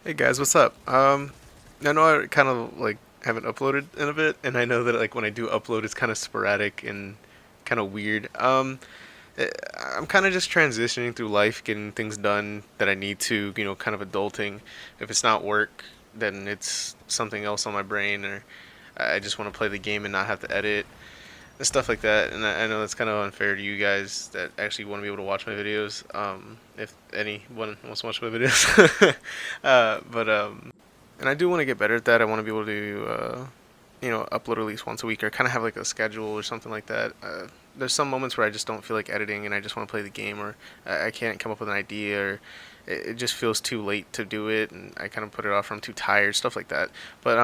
Hey guys, what's up? I know I kind of like haven't uploaded in a bit, and I know that like when I do upload, it's kind of sporadic and kind of weird. Eh, I'm kind of just transitioning through life, getting things done that I need to, kind of adulting. If it's not work, then it's something else on my brain, or I just want to play the game and not have to edit and stuff like that. And I know that's kind of unfair to you guys that actually want to be able to watch my videos. If anyone wants to watch my videos, but and I do want to get better at that. I want to be able to, upload at least once a week or kind of have like a schedule or something like that. There's some moments where I just don't feel like editing and I just want to play the game, or I can't come up with an idea, or it just feels too late to do it, and I kind of put it off or I'm too tired, stuff like that. But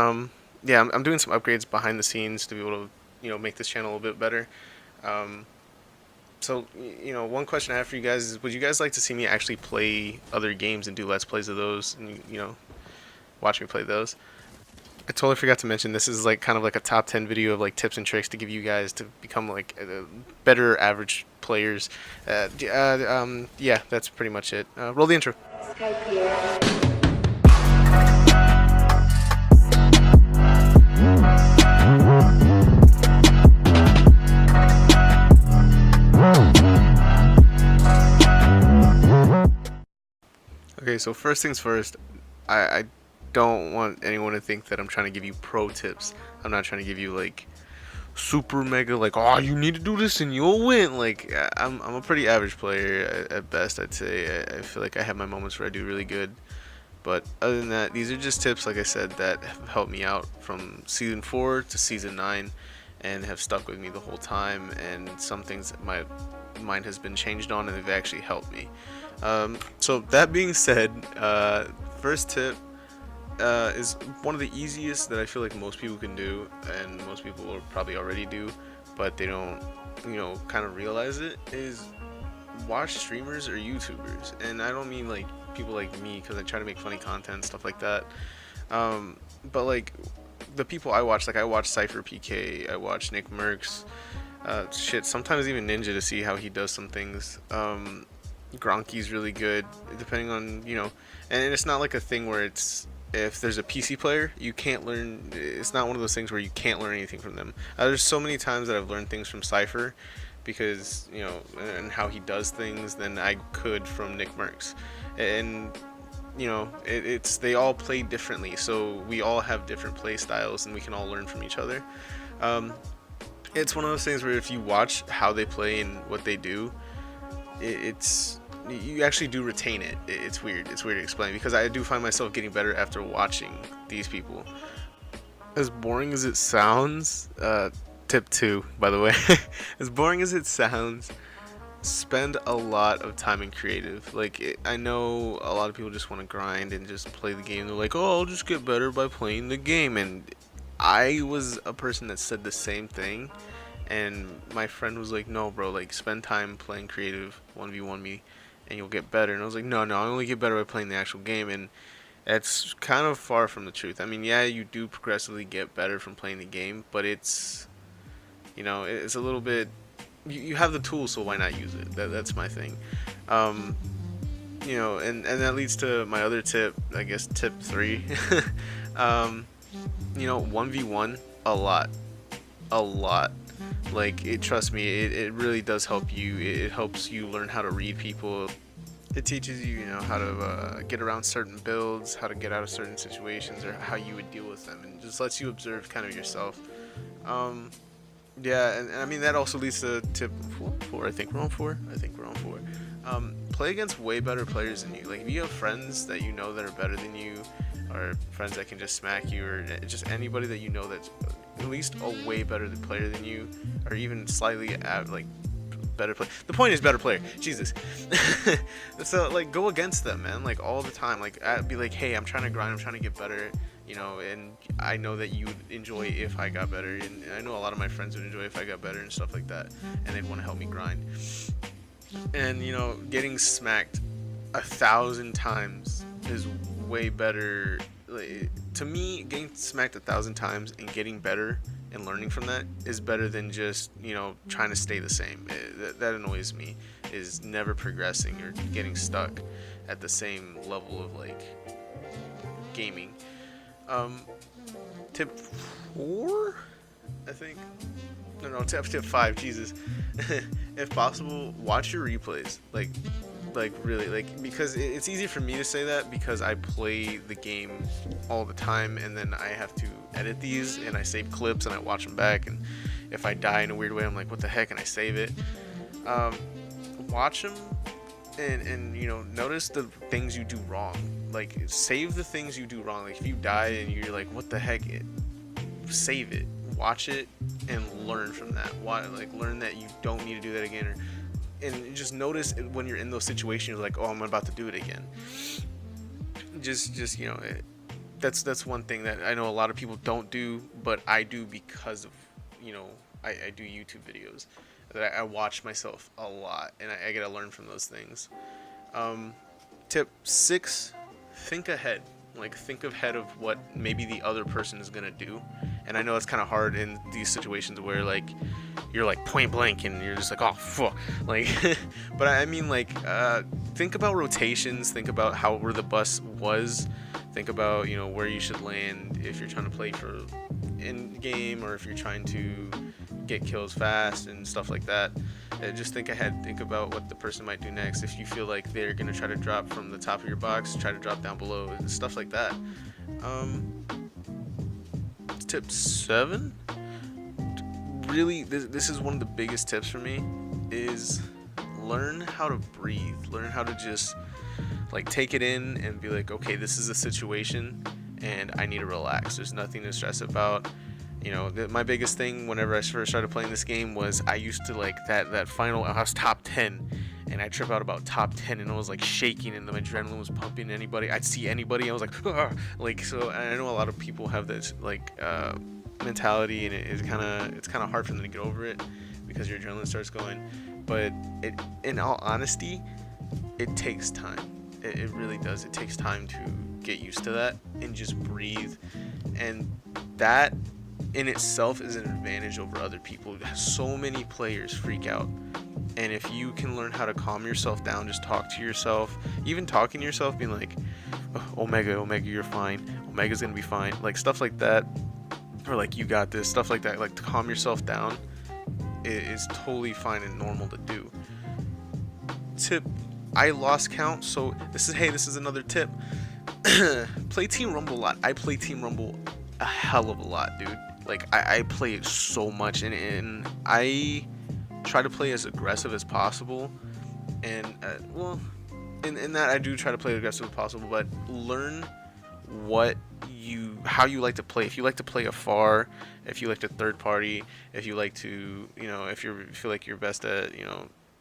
yeah, I'm doing some upgrades behind the scenes to be able to, make this channel a little bit better. Um, one question I have for you guys is, would you guys like to see me actually play other games and do let's plays of those, and watch me play those? I totally forgot to mention this is like kind of like a top 10 video of like tips and tricks to give you guys to become like better average players. Yeah, that's pretty much it. Roll the intro. Okay, so first things first, I don't want anyone to think that I'm trying to give you pro tips. I'm not trying to give you like super mega like, oh, you need to do this and you'll win. Like I'm a pretty average player at best, I'd say. I feel like I have my moments where I do really good, but other than that, these are just tips, like I said, that have helped me out from season 4 to season 9 and have stuck with me the whole time. And some things that my mind has been changed on and they've actually helped me. So that being said, first tip is one of the easiest that I feel like most people can do, and most people will probably already do, but they don't, kind of realize it, is watch streamers or YouTubers. And I don't mean like people like me because I try to make funny content, stuff like that. But like the people I watch, like I watch Cypher PK, I watch Nick Mercs, shit, sometimes even Ninja to see how he does some things. Gronky's really good, depending on, and it's not like a thing where it's, if there's a PC player, you can't learn. It's not one of those things where you can't learn anything from them. There's so many times that I've learned things from Cypher because, and how he does things than I could from Nick Mercs. And, it's they all play differently, so we all have different play styles and we can all learn from each other. Um, it's one of those things where if you watch how they play and what they do, it's you actually do retain it. It's weird. It's weird to explain because I do find myself getting better after watching these people. As boring as it sounds, tip 2, by the way, as boring as it sounds, spend a lot of time in creative. Like, I know a lot of people just want to grind and just play the game. They're like, oh, I'll just get better by playing the game. And I was a person that said the same thing. And my friend was like, no, bro, like, spend time playing creative, 1v1 me, and you'll get better. And I was like, no, I only get better by playing the actual game. And it's kind of far from the truth. I mean, yeah, you do progressively get better from playing the game, but it's a little bit, you have the tools, so why not use it? That's my thing. Um, and that leads to my other tip, I guess, tip 3. um, 1v1 a lot. A lot. Like, trust me, it really does help you. It helps you learn how to read people. It teaches you, how to get around certain builds, how to get out of certain situations, or how you would deal with them, and just lets you observe kind of yourself. Um, yeah, and I mean that also leads to tip 4. I think we're on 4. Play against way better players than you. Like, if you have friends that you know that are better than you, or friends that can just smack you, or just anybody that you know that's at least a way better player than you, or even slightly like better player. The point is better player. Jesus. So like go against them, man. Like all the time. Like be like, hey, I'm trying to grind. I'm trying to get better. And I know that you would enjoy if I got better, and I know a lot of my friends would enjoy if I got better and stuff like that, and they'd want to help me grind. And getting smacked 1,000 times is way better. Like, to me, getting smacked 1,000 times and getting better and learning from that is better than just trying to stay the same. That annoys me, is never progressing or getting stuck at the same level of like gaming. Tip 4, I think. No, tip 5. Jesus. If possible, watch your replays. Like really, like, because it's easy for me to say that because I play the game all the time, and then I have to edit these, and I save clips and I watch them back, and if I die in a weird way, I'm like, what the heck, and I save it. Watch them and notice the things you do wrong. Like, save the things you do wrong. Like, if you die and you're like, what the heck, save it, watch it, and learn from that. Learn that you don't need to do that again, and just notice when you're in those situations, you're like, oh, I'm about to do it again. That's one thing that I know a lot of people don't do, but I do because of, I do YouTube videos that I watch myself a lot, and I get to learn from those things. Tip 6, think ahead. Like, think ahead of what maybe the other person is gonna do. And I know it's kind of hard in these situations where, like, you're like point blank and you're just like, oh fuck, like, but I mean, like, think about rotations, think about where the bus was, think about, where you should land if you're trying to play for in game, or if you're trying to get kills fast and stuff like that. Just think ahead, think about what the person might do next. If you feel like they're gonna try to drop from the top of your box, try to drop down below, and stuff like that. Tip 7, really, this is one of the biggest tips for me, is learn how to breathe, learn how to just, like, take it in and be like, okay, this is a situation and I need to relax. There's nothing to stress about. My biggest thing whenever I first started playing this game was I used to, like, that final, I was top 10, and I trip out about top 10, and I was like shaking, and my adrenaline was pumping. I'd see anybody, I was like, ah! Like, so I know a lot of people have this, like, mentality, and it's kind of hard for them to get over it because your adrenaline starts going. But in all honesty, it takes time. It really does. It takes time to get used to that and just breathe, and that in itself is an advantage over other people. So many players freak out, and if you can learn how to calm yourself down, just talk to yourself, even talking to yourself, being like, oh, Omega, you're fine, Omega's gonna be fine, like, stuff like that, or like, you got this, stuff like that, like, to calm yourself down is totally fine and normal to do. Tip, I lost count, so this is another tip. Play Team Rumble a lot. I play Team Rumble a hell of a lot, dude. Like, I play it so much, and I try to play as aggressive as possible, and in that I do try to play as aggressive as possible, but learn how you like to play. If you like to play afar, if you like to third party, if you like to, if you feel like you're best at,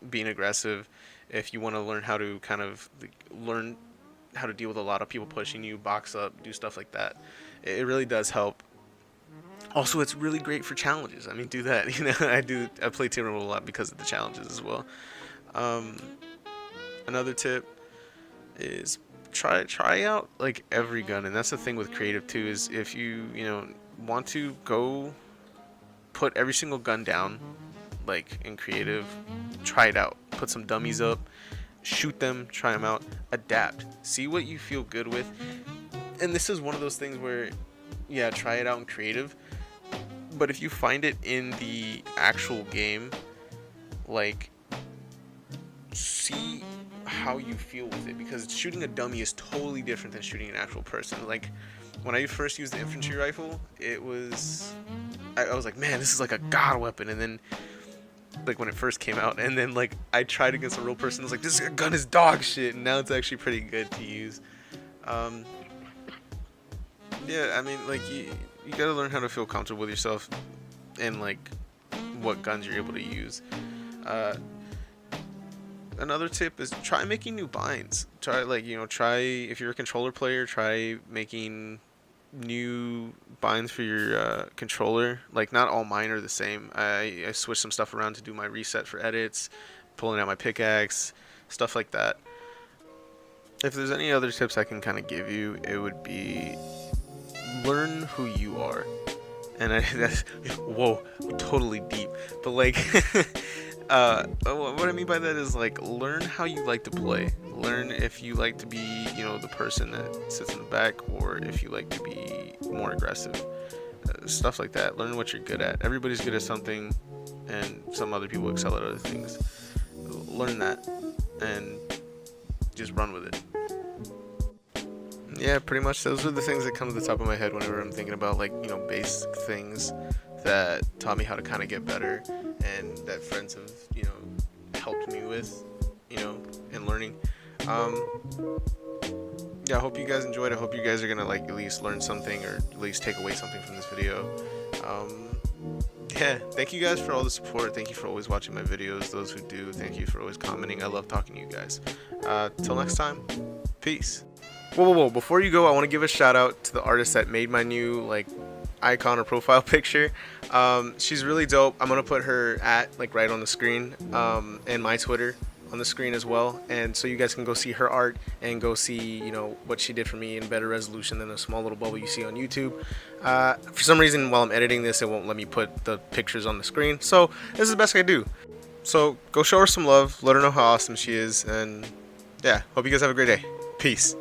being aggressive, if you want to learn how to kind of learn how to deal with a lot of people pushing you, box up, do stuff like that, it really does help. Also, it's really great for challenges. I mean, do that. I play Team Rumble a lot because of the challenges as well. Another tip is try out, like, every gun, and that's the thing with creative too, is if you want to go put every single gun down, like, in creative, try it out, put some dummies up, shoot them, try them out, adapt, see what you feel good with. And this is one of those things where, yeah, try it out in creative, but if you find it in the actual game, like, see how you feel with it, because shooting a dummy is totally different than shooting an actual person. Like, when I first used the infantry rifle, I was like, man, this is like a god weapon. And then, like, when it first came out, and then, like, I tried against a real person, I was like, this gun is dog shit, and now it's actually pretty good to use. Yeah, I mean, like, you gotta learn how to feel comfortable with yourself and, like, what guns you're able to use. Another tip is try making new binds. Try, like, if you're a controller player, try making new binds for your controller. Like, not all mine are the same. I switched some stuff around to do my reset for edits, pulling out my pickaxe, stuff like that. If there's any other tips I can kind of give you, it would be learn who you are. And that's, whoa, totally deep. But, like, What I mean by that is like learn how you like to play. Learn if you like to be, the person that sits in the back, or if you like to be more aggressive. Stuff like that. Learn what you're good at. Everybody's good at something, and some other people excel at other things. Learn that, and just run with it. Yeah, pretty much those are the things that come to the top of my head whenever I'm thinking about like basic things that taught me how to kind of get better, and that friends have helped me with in learning. Yeah, I hope you guys enjoyed. I hope you guys are gonna like at least learn something, or at least take away something from this video. Yeah, thank you guys for all the support. Thank you for always watching my videos. Those who do, thank you for always commenting. I love talking to you guys. Till next time, peace. Whoa, before you go, I want to give a shout out to the artist that made my new like icon or profile picture. She's really dope. I'm gonna put her at like right on the screen, and my Twitter on the screen as well, and so you guys can go see her art and go see what she did for me in better resolution than the small little bubble you see on YouTube. For some reason, while I'm editing this, it won't let me put the pictures on the screen, so this is the best I can do. So go show her some love, let her know how awesome she is, and yeah, hope you guys have a great day. Peace.